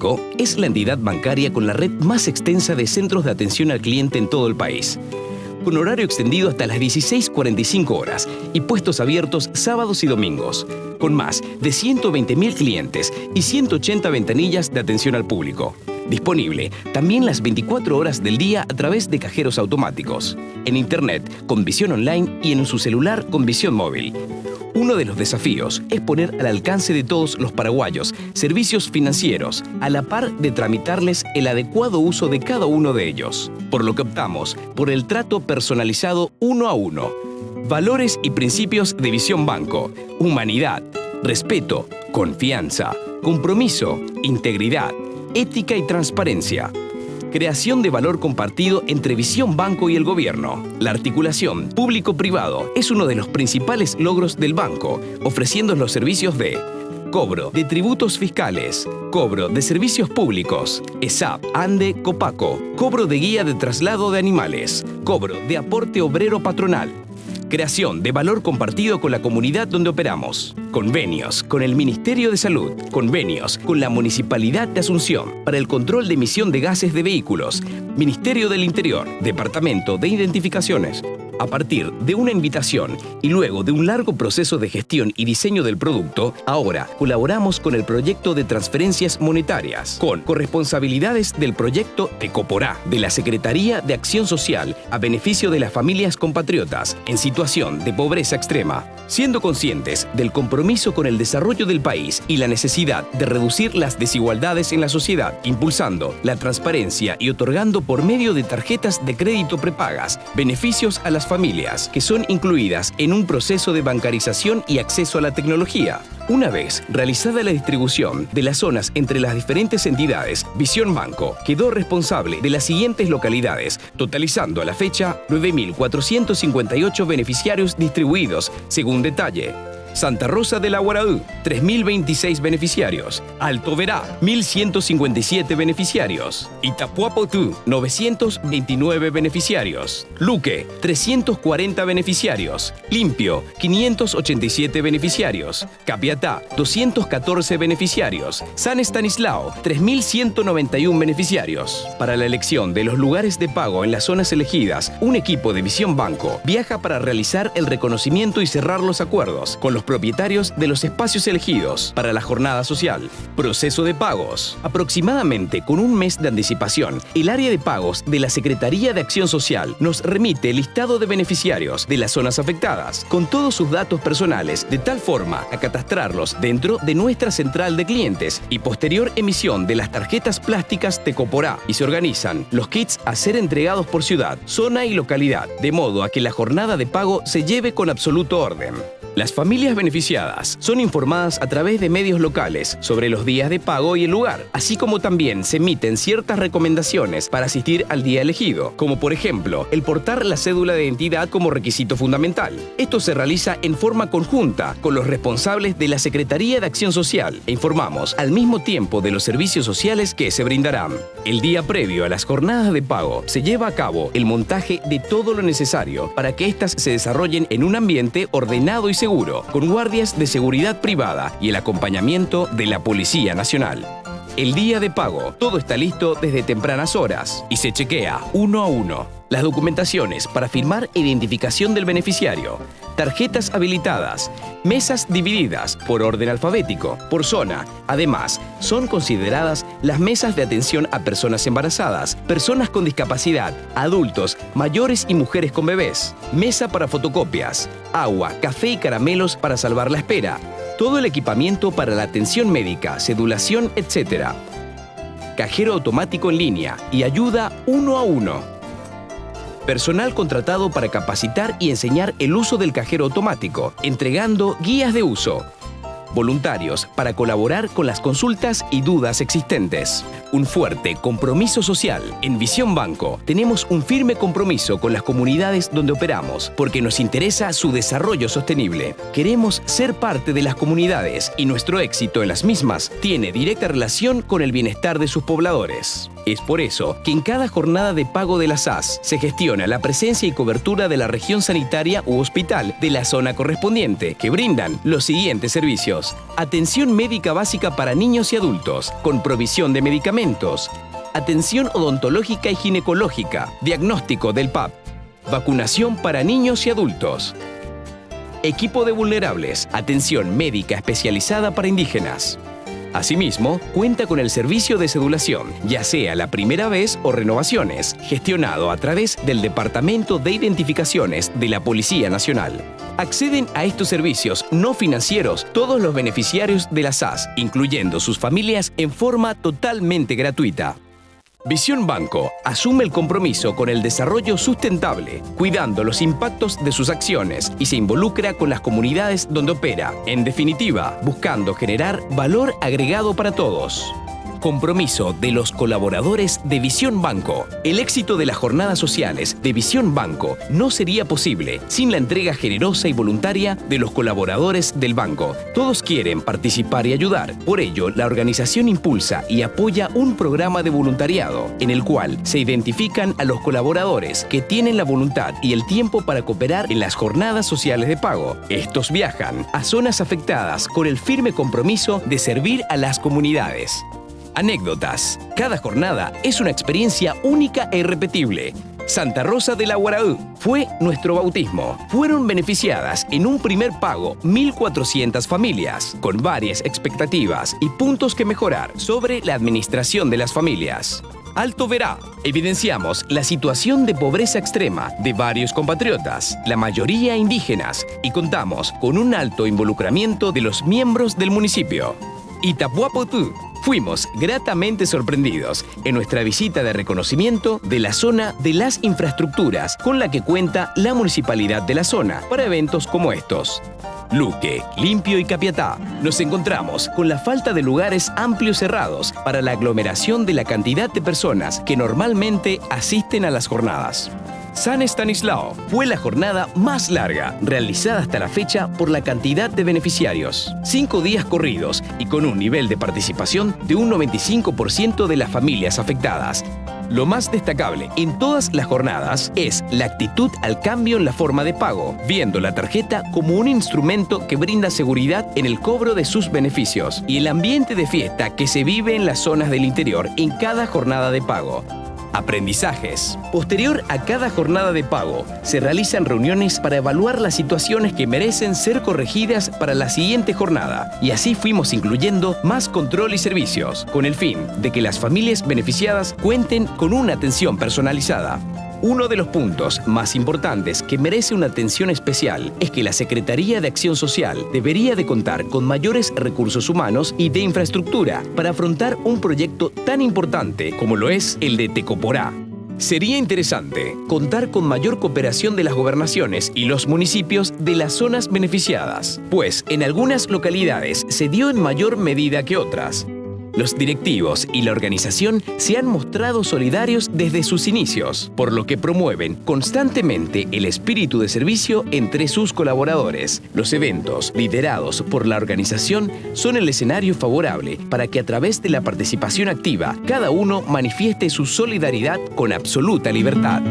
Banco es la entidad bancaria con la red más extensa de centros de atención al cliente en todo el país, con horario extendido hasta las 16:45 horas y puestos abiertos sábados y domingos, con más de 120.000 clientes y 180 ventanillas de atención al público. Disponible también las 24 horas del día a través de cajeros automáticos, en Internet con visión online y en su celular con visión móvil. Uno de los desafíos es poner al alcance de todos los paraguayos servicios financieros, a la par de tramitarles el adecuado uso de cada uno de ellos, por lo que optamos por el trato personalizado uno a uno. Valores y principios de Visión Banco: humanidad, respeto, confianza, compromiso, integridad, ética y transparencia. Creación de valor compartido entre Visión Banco y el gobierno. La articulación público-privado es uno de los principales logros del banco, ofreciendo los servicios de cobro de tributos fiscales, cobro de servicios públicos, ESAP, ANDE, Copaco, cobro de guía de traslado de animales, cobro de aporte obrero patronal. Creación de valor compartido con la comunidad donde operamos. Convenios con el Ministerio de Salud. Convenios con la Municipalidad de Asunción para el control de emisión de gases de vehículos. Ministerio del Interior. Departamento de Identificaciones. A partir de una invitación y luego de un largo proceso de gestión y diseño del producto, ahora colaboramos con el proyecto de transferencias monetarias, con corresponsabilidades del proyecto Tecoporá, de la Secretaría de Acción Social, a beneficio de las familias compatriotas en situación de pobreza extrema, siendo conscientes del compromiso con el desarrollo del país y la necesidad de reducir las desigualdades en la sociedad, impulsando la transparencia y otorgando por medio de tarjetas de crédito prepagas beneficios a las familias que son incluidas en un proceso de bancarización y acceso a la tecnología. Una vez realizada la distribución de las zonas entre las diferentes entidades, Visión Banco quedó responsable de las siguientes localidades, totalizando a la fecha 9.458 beneficiarios distribuidos, según detalle. Santa Rosa de la Guaraú, 3.026 beneficiarios. Alto Verá, 1.157 beneficiarios. Itapuapotú, 929 beneficiarios. Luque, 340 beneficiarios. Limpio, 587 beneficiarios. Capiatá, 214 beneficiarios. San Estanislao, 3.191 beneficiarios. Para la elección de los lugares de pago en las zonas elegidas, un equipo de Visión Banco viaja para realizar el reconocimiento y cerrar los acuerdos con los propietarios de los espacios elegidos para la jornada social. Proceso de pagos. Aproximadamente con un mes de anticipación, el área de pagos de la Secretaría de Acción Social nos remite el listado de beneficiarios de las zonas afectadas, con todos sus datos personales, de tal forma a catastrarlos dentro de nuestra central de clientes y posterior emisión de las tarjetas plásticas Tecoporá, y se organizan los kits a ser entregados por ciudad, zona y localidad, de modo a que la jornada de pago se lleve con absoluto orden. Las familias beneficiadas son informadas a través de medios locales sobre los días de pago y el lugar, así como también se emiten ciertas recomendaciones para asistir al día elegido, como por ejemplo, el portar la cédula de identidad como requisito fundamental. Esto se realiza en forma conjunta con los responsables de la Secretaría de Acción Social e informamos al mismo tiempo de los servicios sociales que se brindarán. El día previo a las jornadas de pago se lleva a cabo el montaje de todo lo necesario para que éstas se desarrollen en un ambiente ordenado y seguro, con guardias de seguridad privada y el acompañamiento de la Policía Nacional. El día de pago, todo está listo desde tempranas horas y se chequea uno a uno. Las documentaciones para firmar identificación del beneficiario, tarjetas habilitadas, mesas divididas por orden alfabético, por zona. Además, son consideradas las mesas de atención a personas embarazadas, personas con discapacidad, adultos, mayores y mujeres con bebés. Mesa para fotocopias, agua, café y caramelos para salvar la espera. Todo el equipamiento para la atención médica, cedulación, etc. Cajero automático en línea y ayuda uno a uno. Personal contratado para capacitar y enseñar el uso del cajero automático, entregando guías de uso. Voluntarios para colaborar con las consultas y dudas existentes. Un fuerte compromiso social. En Visión Banco tenemos un firme compromiso con las comunidades donde operamos, porque nos interesa su desarrollo sostenible. Queremos ser parte de las comunidades y nuestro éxito en las mismas tiene directa relación con el bienestar de sus pobladores. Es por eso que en cada jornada de pago de la SAS se gestiona la presencia y cobertura de la región sanitaria u hospital de la zona correspondiente, que brindan los siguientes servicios: atención médica básica para niños y adultos, con provisión de medicamentos, atención odontológica y ginecológica, diagnóstico del PAP, vacunación para niños y adultos, equipo de vulnerables, atención médica especializada para indígenas. Asimismo, cuenta con el servicio de cedulación, ya sea la primera vez o renovaciones, gestionado a través del Departamento de Identificaciones de la Policía Nacional. Acceden a estos servicios no financieros todos los beneficiarios de la SAS, incluyendo sus familias, en forma totalmente gratuita. Visión Banco asume el compromiso con el desarrollo sustentable, cuidando los impactos de sus acciones y se involucra con las comunidades donde opera. En definitiva, buscando generar valor agregado para todos. Compromiso de los colaboradores de Visión Banco. El éxito de las jornadas sociales de Visión Banco no sería posible sin la entrega generosa y voluntaria de los colaboradores del banco. Todos quieren participar y ayudar. Por ello, la organización impulsa y apoya un programa de voluntariado en el cual se identifican a los colaboradores que tienen la voluntad y el tiempo para cooperar en las jornadas sociales de pago. Estos viajan a zonas afectadas con el firme compromiso de servir a las comunidades. Anécdotas. Cada jornada es una experiencia única e irrepetible. Santa Rosa de la Guaraú fue nuestro bautismo. Fueron beneficiadas en un primer pago 1.400 familias, con varias expectativas y puntos que mejorar sobre la administración de las familias. Alto Verá. Evidenciamos la situación de pobreza extrema de varios compatriotas, la mayoría indígenas, y contamos con un alto involucramiento de los miembros del municipio. Itapuapotú. Fuimos gratamente sorprendidos en nuestra visita de reconocimiento de la zona de las infraestructuras con la que cuenta la municipalidad de la zona para eventos como estos. Luque, Limpio y Capiatá. Nos encontramos con la falta de lugares amplios cerrados para la aglomeración de la cantidad de personas que normalmente asisten a las jornadas. San Estanislao fue la jornada más larga realizada hasta la fecha por la cantidad de beneficiarios. 5 días corridos y con un nivel de participación de un 95% de las familias afectadas. Lo más destacable en todas las jornadas es la actitud al cambio en la forma de pago, viendo la tarjeta como un instrumento que brinda seguridad en el cobro de sus beneficios y el ambiente de fiesta que se vive en las zonas del interior en cada jornada de pago. Aprendizajes. Posterior a cada jornada de pago, se realizan reuniones para evaluar las situaciones que merecen ser corregidas para la siguiente jornada, y así fuimos incluyendo más control y servicios, con el fin de que las familias beneficiadas cuenten con una atención personalizada. Uno de los puntos más importantes que merece una atención especial es que la Secretaría de Acción Social debería de contar con mayores recursos humanos y de infraestructura para afrontar un proyecto tan importante como lo es el de Tecoporá. Sería interesante contar con mayor cooperación de las gobernaciones y los municipios de las zonas beneficiadas, pues en algunas localidades se dio en mayor medida que otras. Los directivos y la organización se han mostrado solidarios desde sus inicios, por lo que promueven constantemente el espíritu de servicio entre sus colaboradores. Los eventos liderados por la organización son el escenario favorable para que a través de la participación activa cada uno manifieste su solidaridad con absoluta libertad.